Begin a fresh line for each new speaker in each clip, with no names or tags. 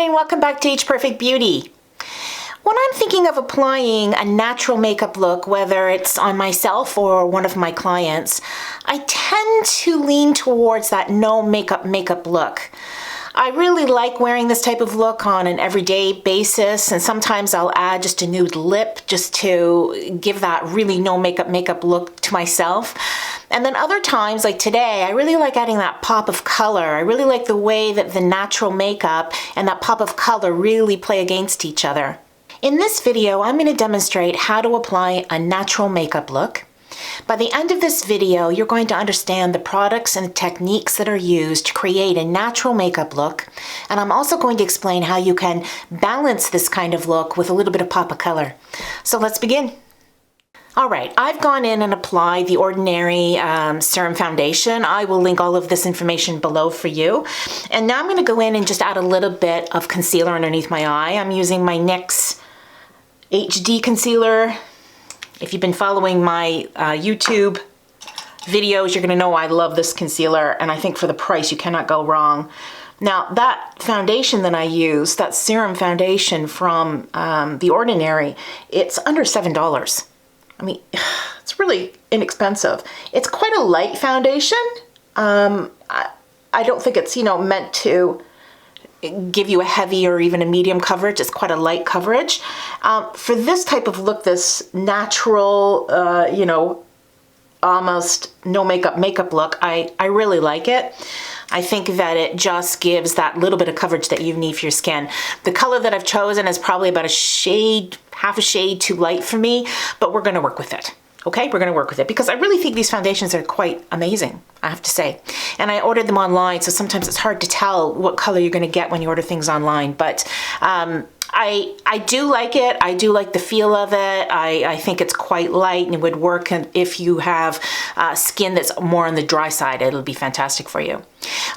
and welcome back to Each Perfect Beauty. When I'm thinking of applying a natural makeup look, whether it's on myself or one of my clients, I tend to lean towards that no makeup look. I really like wearing this type of look on an everyday basis, and sometimes I'll add just a nude lip just to give that really no makeup look to myself. And then other times, like today, I really like adding that pop of color. I really like the way that the natural makeup and that pop of color really play against each other. In this video, I'm going to demonstrate how to apply a natural makeup look. By the end of this video, you're going to understand the products and techniques that are used to create a natural makeup look. And I'm also going to explain how you can balance this kind of look with a little bit of pop of color. So let's begin. All right, I've gone in and applied the Ordinary Serum Foundation. I will link all of this information below for you. And now I'm going to go in and just add a little bit of concealer underneath my eye. I'm using my NYX HD concealer. If you've been following my YouTube videos, you're going to know I love this concealer, and I think for the price, you cannot go wrong. Now, that foundation that I use, that serum foundation from The Ordinary, it's under $7. I mean, it's really inexpensive. It's quite a light foundation. I don't think it's, meant to give you a heavy or even a medium coverage. It's quite a light coverage. For this type of look, this natural, almost no makeup look, I really like it. I think that it just gives that little bit of coverage that you need for your skin. The color that I've chosen is probably about a shade, half a shade too light for me, but we're gonna work with it. Okay, we're gonna work with it because I really think these foundations are quite amazing, I have to say. And I ordered them online, so sometimes it's hard to tell what color you're gonna get when you order things online, but I do like it. I do like the feel of it. I think it's quite light and it would work if you have skin that's more on the dry side. It'll be fantastic for you.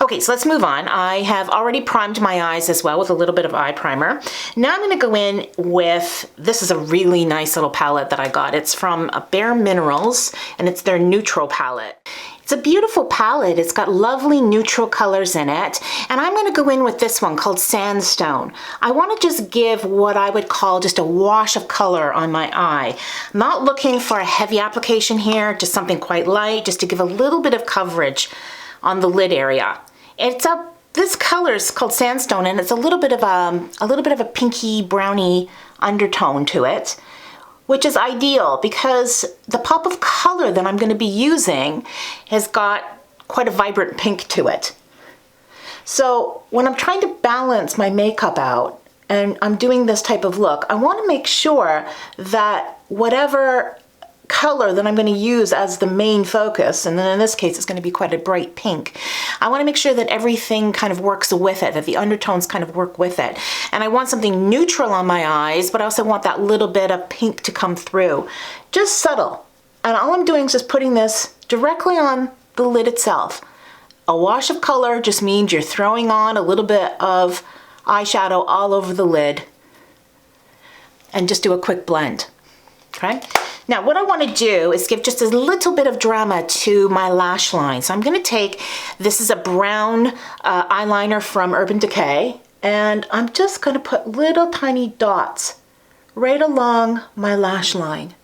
Okay, so let's move on. I have already primed my eyes as well with a little bit of eye primer. Now I'm going to go in with, this is a really nice little palette that I got. It's from Bare Minerals, and it's their neutral palette. It's a beautiful palette. It's got lovely neutral colors in it. And I'm going to go in with this one called Sandstone. I want to just give what I would call just a wash of color on my eye. I'm not looking for a heavy application here, just something quite light, just to give a little bit of coverage on the lid area. This color is called Sandstone, and it's a little bit of a pinky browny undertone to it, which is ideal because the pop of color that I'm going to be using has got quite a vibrant pink to it. So when I'm trying to balance my makeup out and I'm doing this type of look, I want to make sure that whatever color that I'm going to use as the main focus, and then in this case it's going to be quite a bright pink, I want to make sure that everything kind of works with it, that the undertones kind of work with it. And I want something neutral on my eyes, but I also want that little bit of pink to come through. Just subtle. And all I'm doing is just putting this directly on the lid itself. A wash of color just means you're throwing on a little bit of eyeshadow all over the lid, and just do a quick blend. Okay? Now what I want to do is give just a little bit of drama to my lash line. So I'm going to take, this is a brown eyeliner from Urban Decay, and I'm just going to put little tiny dots right along my lash line.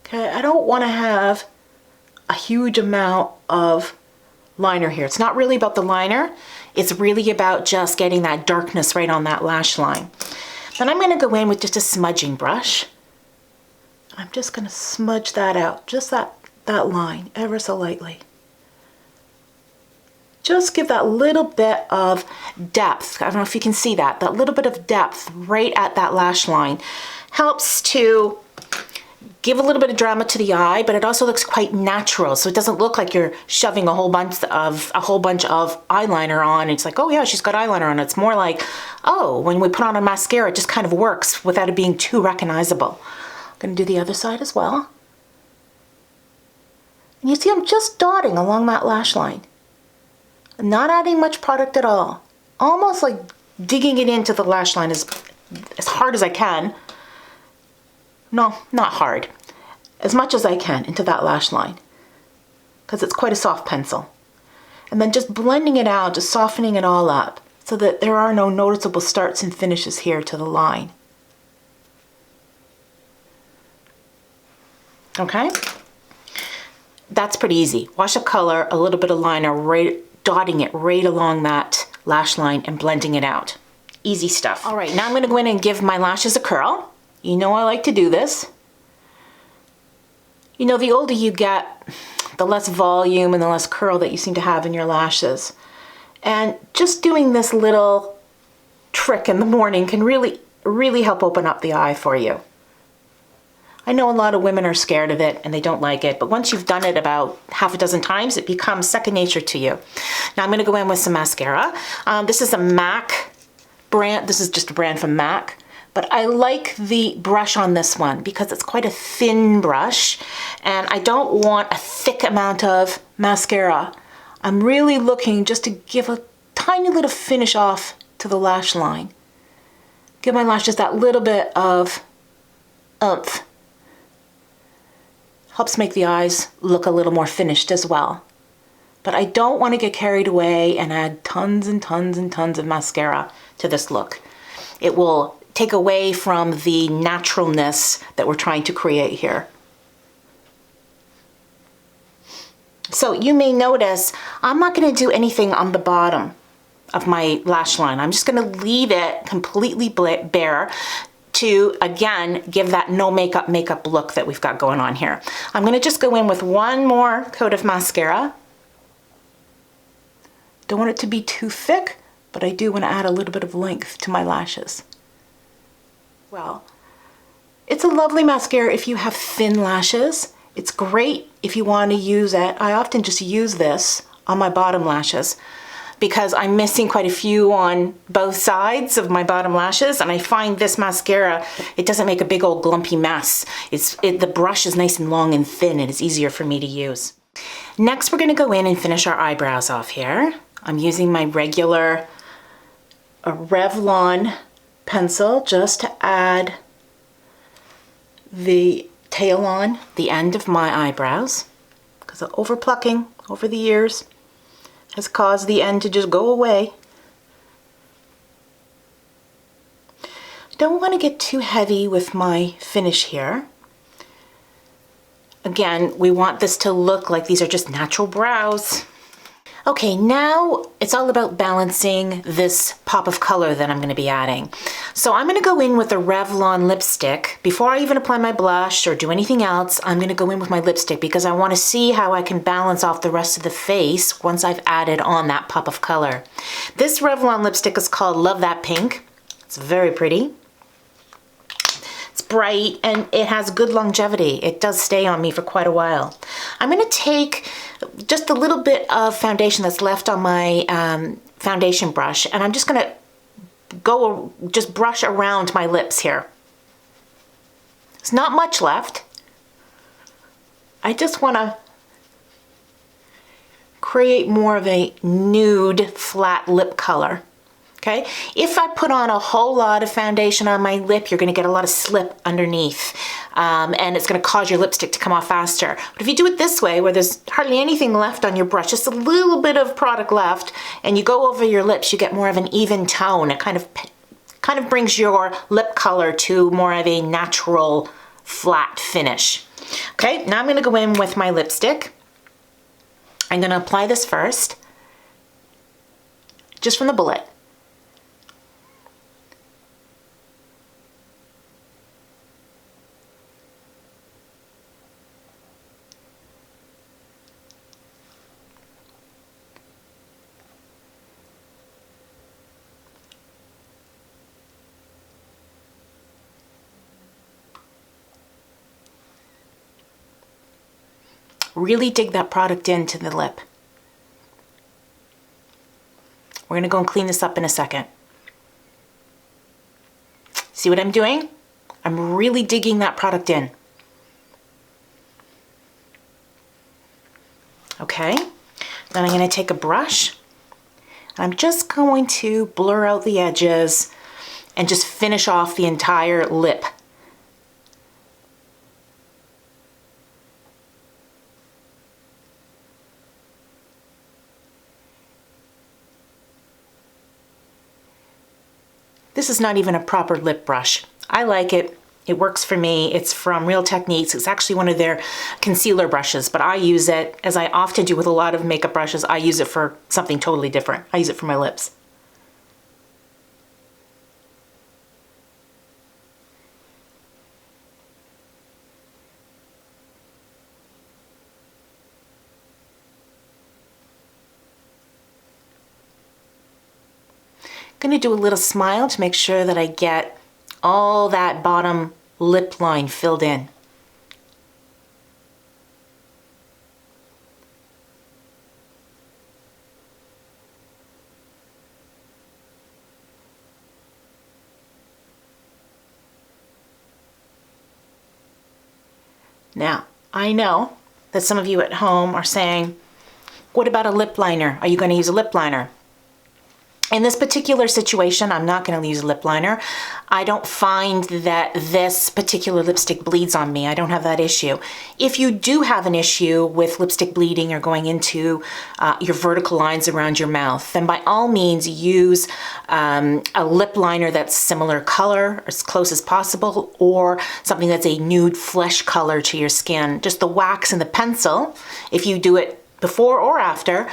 Okay, I don't want to have a huge amount of liner here. It's not really about the liner. It's really about just getting that darkness right on that lash line. Then I'm going to go in with just a smudging brush. I'm just going to smudge that out, just that line, ever so lightly. Just give that little bit of depth. I don't know if you can see that little bit of depth right at that lash line. Helps to give a little bit of drama to the eye, but it also looks quite natural. So it doesn't look like you're shoving a whole bunch of eyeliner on. It's like, oh yeah, she's got eyeliner on. It's more like, oh, when we put on a mascara, it just kind of works without it being too recognizable. I'm going to do the other side as well. And you see I'm just dotting along that lash line. I'm not adding much product at all. Almost like digging it into the lash line as hard as I can. No, not hard. As much as I can into that lash line. Because it's quite a soft pencil. And then just blending it out, just softening it all up. so that there are no noticeable starts and finishes here to the line. Okay? That's pretty easy. Wash of color, a little bit of liner, right, dotting it right along that lash line and blending it out. Easy stuff. All right, now I'm gonna go in and give my lashes a curl. You know I like to do this. You know, the older you get, the less volume and the less curl that you seem to have in your lashes. And just doing this little trick in the morning can really, really help open up the eye for you. I know a lot of women are scared of it and they don't like it, but once you've done it about half a dozen times, it becomes second nature to you. Now I'm gonna go in with some mascara. This is a MAC brand. This is just a brand from MAC, but I like the brush on this one because it's quite a thin brush and I don't want a thick amount of mascara. I'm really looking just to give a tiny little finish off to the lash line. Give my lashes that little bit of oomph. Helps make the eyes look a little more finished as well. But I don't want to get carried away and add tons and tons and tons of mascara to this look. It will take away from the naturalness that we're trying to create here. So you may notice I'm not going to do anything on the bottom of my lash line. I'm just going to leave it completely bare to, again, give that no makeup look that we've got going on here. I'm gonna just go in with one more coat of mascara. Don't want it to be too thick, but I do want to add a little bit of length to my lashes. Well, it's a lovely mascara if you have thin lashes. It's great if you want to use it. I often just use this on my bottom lashes because I'm missing quite a few on both sides of my bottom lashes, and I find this mascara, it doesn't make a big old glumpy mess. The brush is nice and long and thin, and it's easier for me to use. Next, we're gonna go in and finish our eyebrows off here. I'm using my regular Revlon pencil just to add the tail on the end of my eyebrows, because of over plucking over the years has caused the end to just go away. Don't want to get too heavy with my finish here. Again, we want this to look like these are just natural brows. Okay, now it's all about balancing this pop of color that I'm going to be adding. So I'm going to go in with a Revlon lipstick. Before I even apply my blush or do anything else, I'm going to go in with my lipstick because I want to see how I can balance off the rest of the face once I've added on that pop of color. This Revlon lipstick is called Love That Pink. It's very pretty. It's bright and it has good longevity. It does stay on me for quite a while. I'm going to take just a little bit of foundation that's left on my foundation brush, and I'm just going to just brush around my lips here. There's not much left. I just want to create more of a nude flat lip color. Okay, if I put on a whole lot of foundation on my lip, you're going to get a lot of slip underneath, and it's going to cause your lipstick to come off faster. But if you do it this way, where there's hardly anything left on your brush, just a little bit of product left, and you go over your lips, you get more of an even tone. It kind of brings your lip color to more of a natural flat finish. Okay, now I'm going to go in with my lipstick. I'm going to apply this first, just from the bullet. Really dig that product into the lip. We're gonna go and clean this up in a second. See what I'm doing? I'm really digging that product in. Okay, then I'm gonna take a brush. I'm just going to blur out the edges and just finish off the entire lip. This is not even a proper lip brush. I like it. It works for me. It's from Real Techniques. It's actually one of their concealer brushes, but I use it, as I often do with a lot of makeup brushes, I use it for something totally different. I use it for my lips. I'm going to do a little smile to make sure that I get all that bottom lip line filled in. Now, I know that some of you at home are saying, what about a lip liner? Are you going to use a lip liner? In this particular situation, I'm not going to use a lip liner. I don't find that this particular lipstick bleeds on me. I don't have that issue. If you do have an issue with lipstick bleeding or going into your vertical lines around your mouth, then by all means use a lip liner that's similar color, as close as possible, or something that's a nude flesh color to your skin. Just the wax and the pencil, if you do it before or after,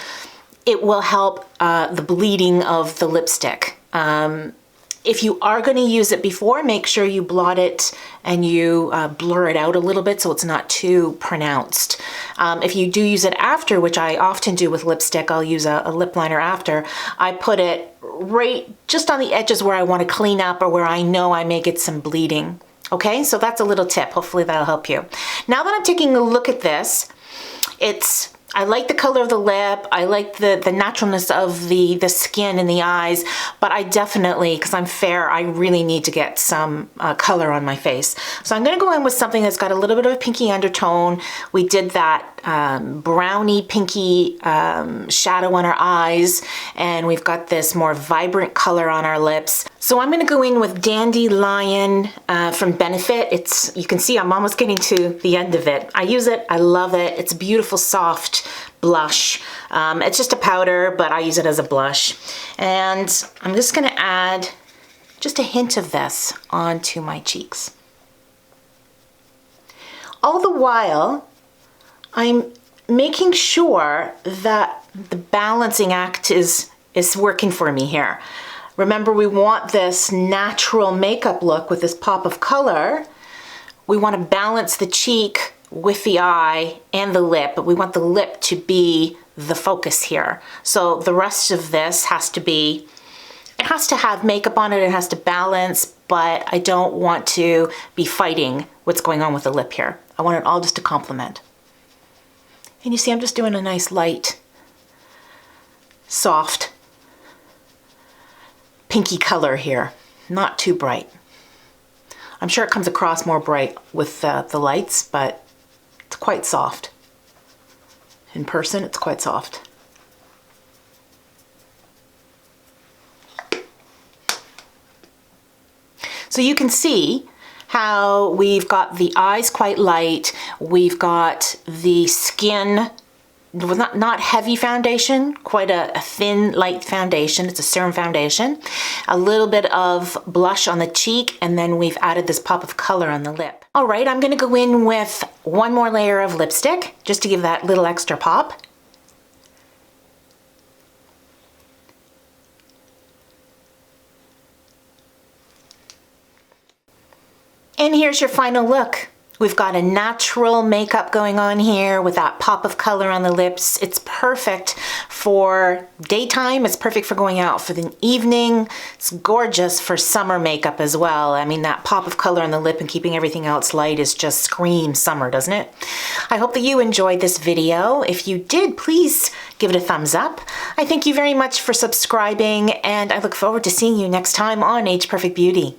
it will help the bleeding of the lipstick. If you are going to use it before, make sure you blot it and you blur it out a little bit so it's not too pronounced. If you do use it after, which I often do with lipstick, I'll use a lip liner after, I put it right just on the edges where I want to clean up or where I know I may get some bleeding. Okay, so that's a little tip. Hopefully that'll help you. Now that I'm taking a look at this, I like the color of the lip, I like the naturalness of the skin and the eyes, but I definitely, because I'm fair, I really need to get some color on my face. So I'm going to go in with something that's got a little bit of a pinky undertone. We did that browny pinky shadow on our eyes, and we've got this more vibrant color on our lips. So I'm going to go in with Dandelion from Benefit. You can see I'm almost getting to the end of it. I use it, I love it. It's a beautiful, soft blush. It's just a powder, but I use it as a blush. And I'm just going to add just a hint of this onto my cheeks. All the while, I'm making sure that the balancing act is working for me here. Remember, we want this natural makeup look with this pop of color. We want to balance the cheek with the eye and the lip, but we want the lip to be the focus here. So the rest of this has to have makeup on it, it has to balance, but I don't want to be fighting what's going on with the lip here. I want it all just to complement. And you see, I'm just doing a nice light, soft, pinky color here, not too bright. I'm sure it comes across more bright with the lights, but it's quite soft. In person, it's quite soft. So you can see how we've got the eyes quite light, we've got the skin, not heavy foundation, quite a thin, light foundation. It's a serum foundation. A little bit of blush on the cheek, and then we've added this pop of color on the lip. All right, I'm gonna go in with one more layer of lipstick, just to give that little extra pop. And here's your final look. We've got a natural makeup going on here with that pop of color on the lips. It's perfect for daytime. It's perfect for going out for the evening. It's gorgeous for summer makeup as well. I mean, that pop of color on the lip and keeping everything else light is just screams summer, doesn't it? I hope that you enjoyed this video. If you did, please give it a thumbs up. I thank you very much for subscribing, and I look forward to seeing you next time on Age Perfect Beauty.